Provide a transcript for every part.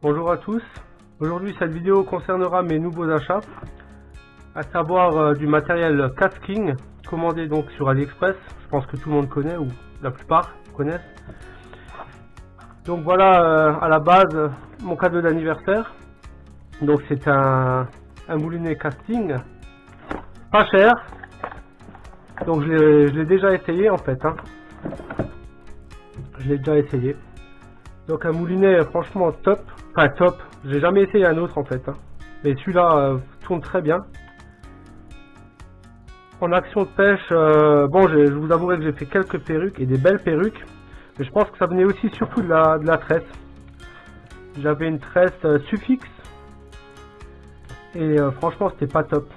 Bonjour à tous. Aujourd'hui cette vidéo concernera mes nouveaux achats, à savoir du matériel casking commandé donc sur AliExpress. Je pense que tout le monde connaît, ou la plupart connaissent. Donc voilà, à la base mon cadeau d'anniversaire. Donc c'est un moulinet casting pas cher. Donc je l'ai déjà essayé en fait, hein. Je l'ai déjà essayé. Donc un moulinet franchement top. Enfin top, j'ai jamais essayé un autre en fait, hein. Mais celui-là tourne très bien. En action de pêche, bon je vous avouerai que j'ai fait quelques perruques et des belles perruques. Mais je pense que ça venait aussi surtout de la tresse. J'avais une tresse Sufix. Et franchement c'était pas top.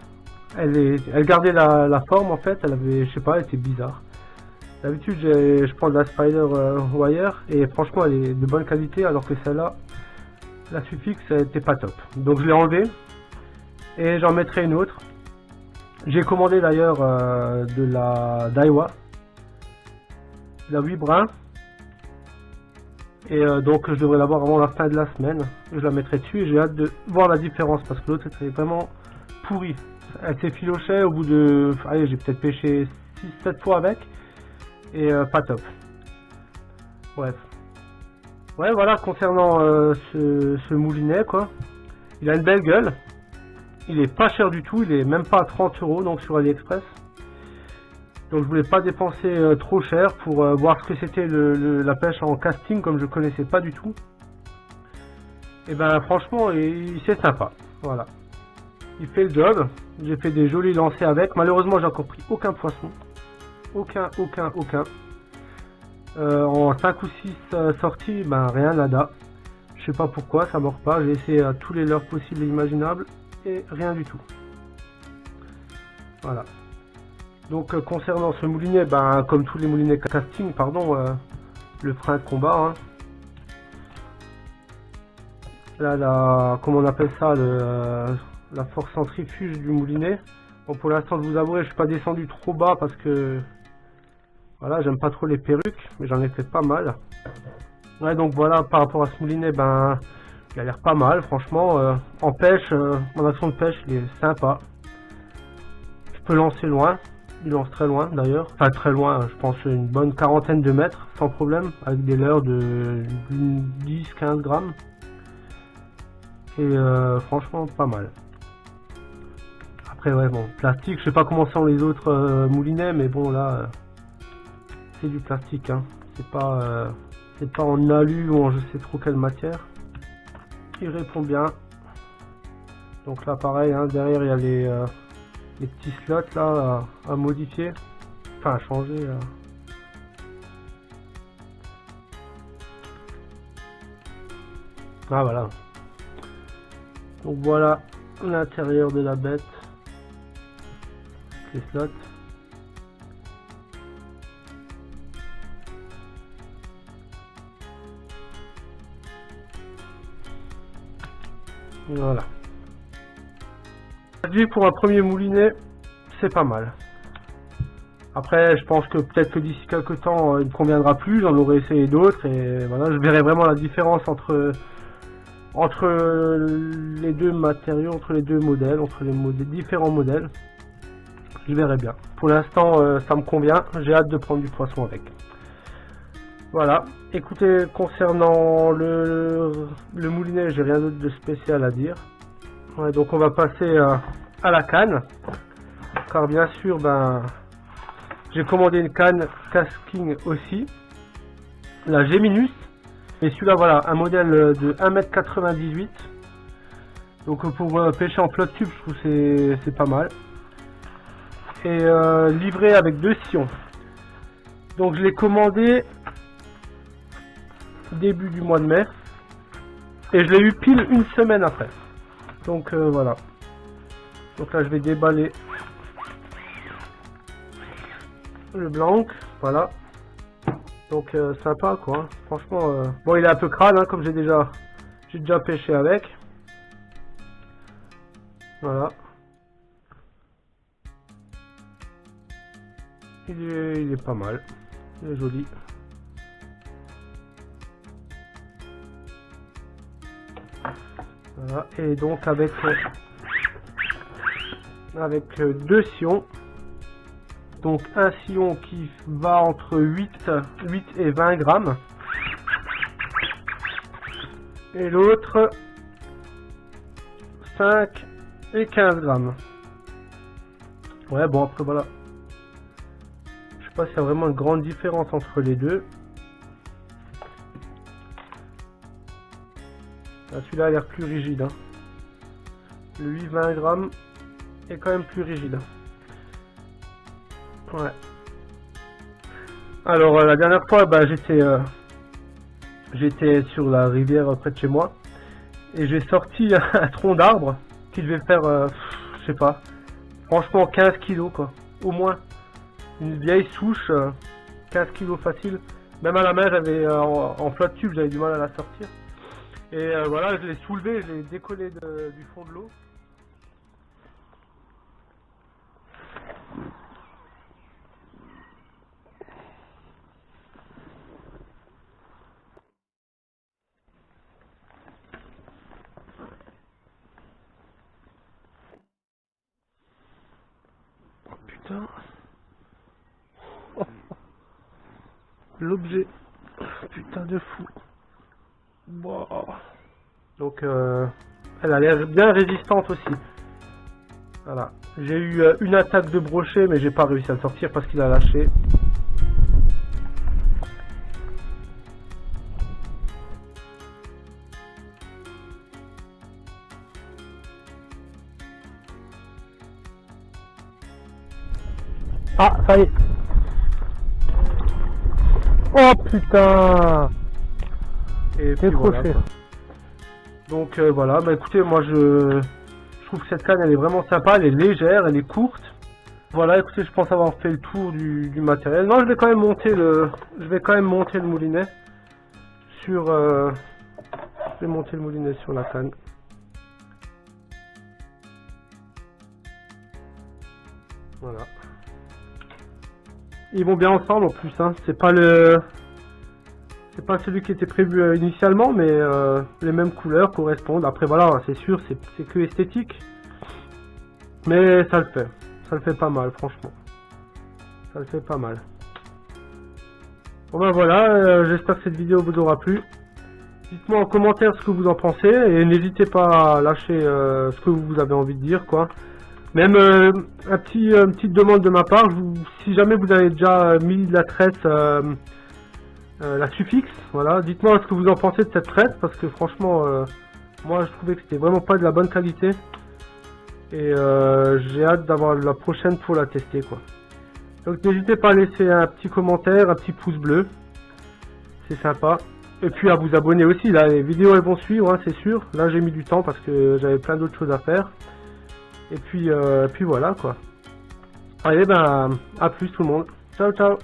Elle gardait la forme en fait, elle avait, je sais pas, elle était bizarre. D'habitude je prends de la Spider Wire et franchement elle est de bonne qualité, alors que celle-là, la Sufix, elle était pas top. Donc je l'ai enlevé et j'en mettrai une autre. J'ai commandé d'ailleurs de la Daiwa, la 8 brins. Et donc je devrais l'avoir avant la fin de la semaine. Je la mettrai dessus et j'ai hâte de voir la différence, parce que l'autre était vraiment pourri. Elle s'est filochée au bout de... Allez, j'ai peut-être pêché 6-7 fois avec. Et pas top. Bref. Ouais, voilà, concernant ce moulinet, quoi. Il a une belle gueule. Il est pas cher du tout. Il est même pas à 30 €, donc sur AliExpress. Donc je voulais pas dépenser trop cher pour voir ce que c'était la pêche en casting, comme je connaissais pas du tout. Et ben franchement, c'est sympa. Voilà. Il fait le job. J'ai fait des jolis lancers avec. Malheureusement, j'ai encore pris aucun poisson. Aucun. En 5 ou 6 sorties, ben rien, nada. Je sais pas pourquoi, ça mord pas. J'ai essayé à tous les leurres possibles et imaginables et rien du tout. Voilà. Donc concernant ce moulinet, ben comme tous les moulinets casting, pardon, le frein de combat, hein. Là, comment on appelle ça, la force centrifuge du moulinet. Bon, pour l'instant, je vous avouerai, je suis pas descendu trop bas parce que voilà, j'aime pas trop les perruques, mais j'en ai fait pas mal. Ouais, donc voilà, par rapport à ce moulinet, ben il a l'air pas mal, franchement. En pêche, en action de pêche, il est sympa. Je peux lancer loin. Il lance très loin d'ailleurs, enfin très loin, je pense une bonne quarantaine de mètres sans problème, avec des leurres de 10-15 grammes. Et franchement pas mal. Après ouais, bon, plastique, je sais pas comment sont les autres moulinets, mais bon là c'est du plastique, hein. C'est pas en alu ou en je sais trop quelle matière. Il répond bien. Donc là pareil, hein, derrière il y a les petits slots là à modifier, enfin à changer. Ah voilà. Donc voilà l'intérieur de la bête, les slots. Voilà. Pour un premier moulinet, c'est pas mal. Après, je pense que peut-être que d'ici quelques temps, il me conviendra plus. J'en aurai essayé d'autres et voilà, je verrai vraiment la différence entre les deux matériaux, entre les deux modèles, entre les différents modèles. Je verrai bien. Pour l'instant, ça me convient. J'ai hâte de prendre du poisson avec. Voilà. Écoutez, concernant le moulinet, j'ai rien d'autre de spécial à dire. Ouais, donc on va passer à la canne, car bien sûr ben j'ai commandé une canne casking aussi, la Geminus, et celui-là voilà, un modèle de 1,98 m. Donc pour pêcher en flotte tube, je trouve c'est pas mal, et livré avec 2 sillons. Donc je l'ai commandé début du mois de mai et je l'ai eu pile une semaine après. Donc voilà. Donc là je vais déballer le blanc, voilà. Donc sympa quoi. Franchement, bon il est un peu crade, hein, comme j'ai déjà pêché avec. Voilà. Il est pas mal. Il est joli. Voilà. Et donc avec deux sillons. Donc un sillon qui va entre 8 et 20 grammes. Et l'autre 5 et 15 grammes. Ouais, bon, après voilà. Je sais pas s'il y a vraiment une grande différence entre les deux. Celui-là a l'air plus rigide. Hein. Le 8-20 grammes est quand même plus rigide. Ouais. Alors la dernière fois, bah, j'étais sur la rivière près de chez moi et j'ai sorti un tronc d'arbre qui devait faire, je sais pas, franchement 15 kilos quoi, au moins. Une vieille souche, 15 kilos facile. Même à la main, j'avais en flotte tube, j'avais du mal à la sortir. Et voilà, je l'ai soulevé, je l'ai décollé du fond de l'eau. Putain. L'objet. Putain de fou. Wow. Donc elle a l'air bien résistante aussi. Voilà. J'ai eu une attaque de brochet mais j'ai pas réussi à le sortir parce qu'il a lâché. Ah, ça y est. Oh putain. Et puis voilà, quoi. Donc voilà, bah écoutez, moi je trouve que cette canne elle est vraiment sympa, elle est légère, elle est courte. Voilà, écoutez, je pense avoir fait le tour du matériel. Non, je vais quand même monter le moulinet sur je vais monter le moulinet sur la canne. Voilà. Ils vont bien ensemble en plus, hein. C'est pas celui qui était prévu initialement, mais les mêmes couleurs correspondent. Après voilà, c'est sûr, c'est que esthétique. Mais ça le fait pas mal, franchement. Ça le fait pas mal. Bon ben voilà, j'espère que cette vidéo vous aura plu. Dites-moi en commentaire ce que vous en pensez, et n'hésitez pas à lâcher ce que vous avez envie de dire, quoi. Même une petite demande de ma part, si jamais vous avez déjà mis la traite, la suffixe, voilà, dites-moi ce que vous en pensez de cette traite, parce que franchement, moi je trouvais que c'était vraiment pas de la bonne qualité, et j'ai hâte d'avoir la prochaine pour la tester, quoi. Donc n'hésitez pas à laisser un petit commentaire, un petit pouce bleu, c'est sympa, et puis à vous abonner aussi, là les vidéos elles vont suivre, hein, c'est sûr, là j'ai mis du temps parce que j'avais plein d'autres choses à faire. Et puis voilà quoi. Allez ben à plus tout le monde. Ciao ciao.